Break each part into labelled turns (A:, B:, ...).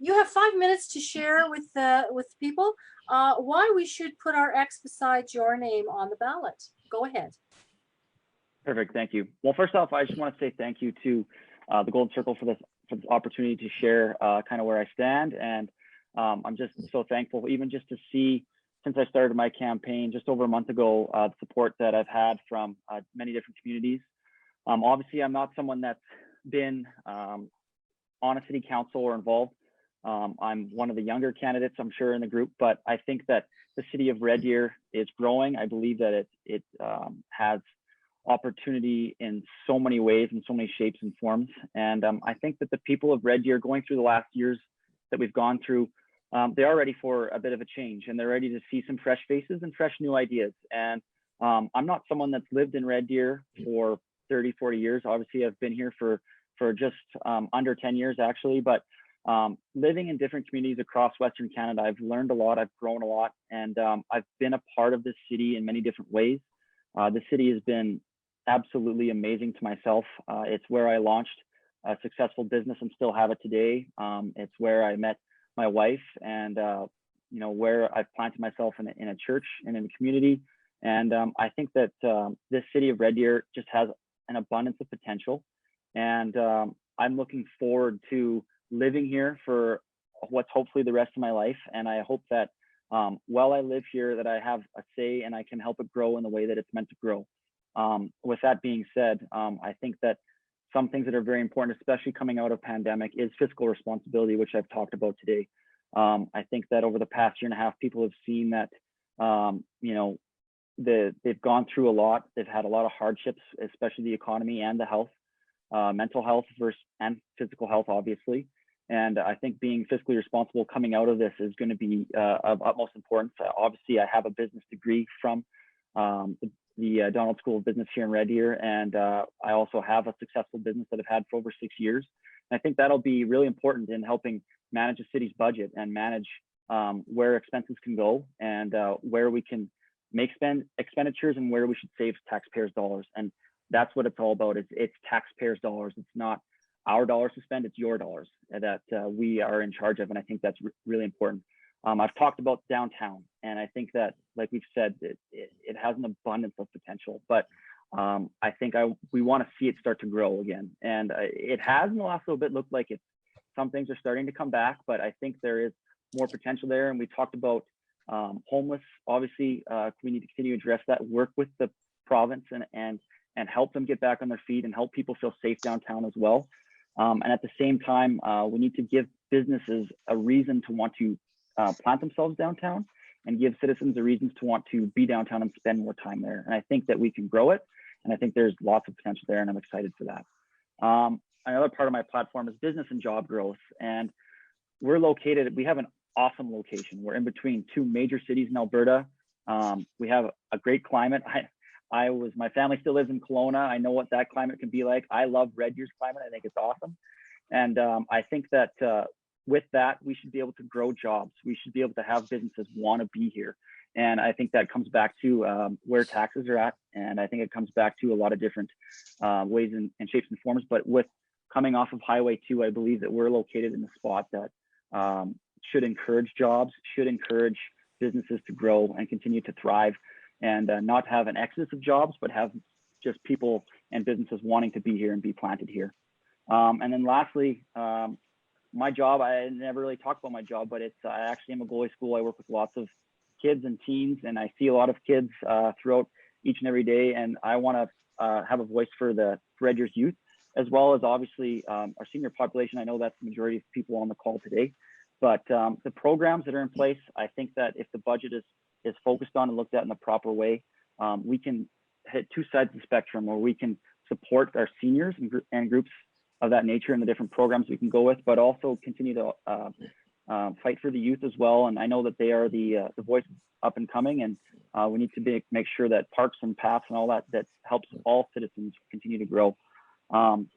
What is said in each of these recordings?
A: You have 5 minutes to share with people why we should put our ex beside your name on the ballot. Go ahead.
B: Perfect. Thank you. Well, first off, I just want to say thank you to the Golden Circle for this opportunity to share kind of where I stand. And I'm just so thankful, even just to see, since I started my campaign just over a month ago, the support that I've had from many different communities. Obviously, I'm not someone that's been on a city council or involved. I'm one of the younger candidates, I'm sure, in the group, but I think that the city of Red Deer is growing. I believe that it has opportunity in so many ways, in so many shapes and forms. And I think that the people of Red Deer, going through the last years that we've gone through, they are ready for a bit of a change, and they're ready to see some fresh faces and fresh new ideas. And I'm not someone that's lived in Red Deer for 30, 40 years. Obviously, I've been here for just under 10 years, actually. But living in different communities across Western Canada, I've learned a lot, I've grown a lot, and I've been a part of this city in many different ways. The city has been absolutely amazing to myself. It's where I launched a successful business and still have it today. It's where I met my wife, and you know, where I've planted myself in a church and in a community. And I think that this city of Red Deer just has an abundance of potential. And I'm looking forward to living here for what's hopefully the rest of my life. And I hope that while I live here, that I have a say and I can help it grow in the way that it's meant to grow. With that being said, I think that some things that are very important, especially coming out of pandemic, is fiscal responsibility, which I've talked about today. I think that over the past year and a half, people have seen that, you know, they've gone through a lot. They've had a lot of hardships, especially the economy and the health, mental health and physical health, obviously. And I think being fiscally responsible coming out of this is going to be of utmost importance. Obviously, I have a business degree from the Donald School of Business here in Red Deer, and I also have a successful business that I've had for over 6 years. And I think that'll be really important in helping manage the city's budget and manage where expenses can go, and where we can make expenditures and where we should save taxpayers' dollars. And that's what it's all about. It's taxpayers' dollars. It's not our dollars to spend, it's your dollars that we are in charge of. And I think that's really important. I've talked about downtown, and I think that, like we've said, it has an abundance of potential, but I think we want to see it start to grow again. And it has in the last little bit looked like some things are starting to come back, but I think there is more potential there. And we talked about homeless. Obviously, we need to continue to address that, work with the province and help them get back on their feet and help people feel safe downtown as well. And at the same time, we need to give businesses a reason to want to plant themselves downtown, and give citizens a reason to want to be downtown and spend more time there. And I think that we can grow it. And I think there's lots of potential there, and I'm excited for that. Another part of my platform is business and job growth. And we have an awesome location. We're in between two major cities in Alberta. We have a great climate. My family still lives in Kelowna. I know what that climate can be like. I love Red Deer's climate. I think it's awesome. And I think that with that, we should be able to grow jobs. We should be able to have businesses want to be here. And I think that comes back to where taxes are at. And I think it comes back to a lot of different ways and shapes and forms. But with coming off of Highway 2, I believe that we're located in a spot that should encourage jobs, should encourage businesses to grow and continue to thrive, and not have an exodus of jobs, but have just people and businesses wanting to be here and be planted here. And then lastly, my job, I never really talk about my job, but I actually am a goalie school. I work with lots of kids and teens, and I see a lot of kids throughout each and every day. And I want to have a voice for the Red Deer's youth, as well as obviously our senior population. I know that's the majority of people on the call today, but the programs that are in place, I think that if the budget is focused on and looked at in the proper way, we can hit two sides of the spectrum where we can support our seniors and groups of that nature and the different programs we can go with, but also continue to fight for the youth as well. And I know that they are the voice up and coming, and we need to make sure that parks and paths and all that helps all citizens continue to grow.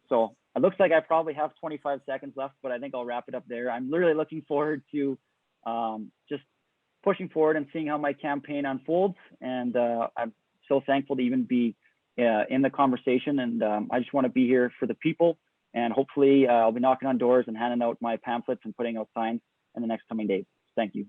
B: So it looks like I probably have 25 seconds left, but I think I'll wrap it up there. I'm literally looking forward to just pushing forward and seeing how my campaign unfolds. And I'm so thankful to even be in the conversation. And I just want to be here for the people And hopefully I'll be knocking on doors and handing out my pamphlets and putting out signs in the next coming days. Thank you.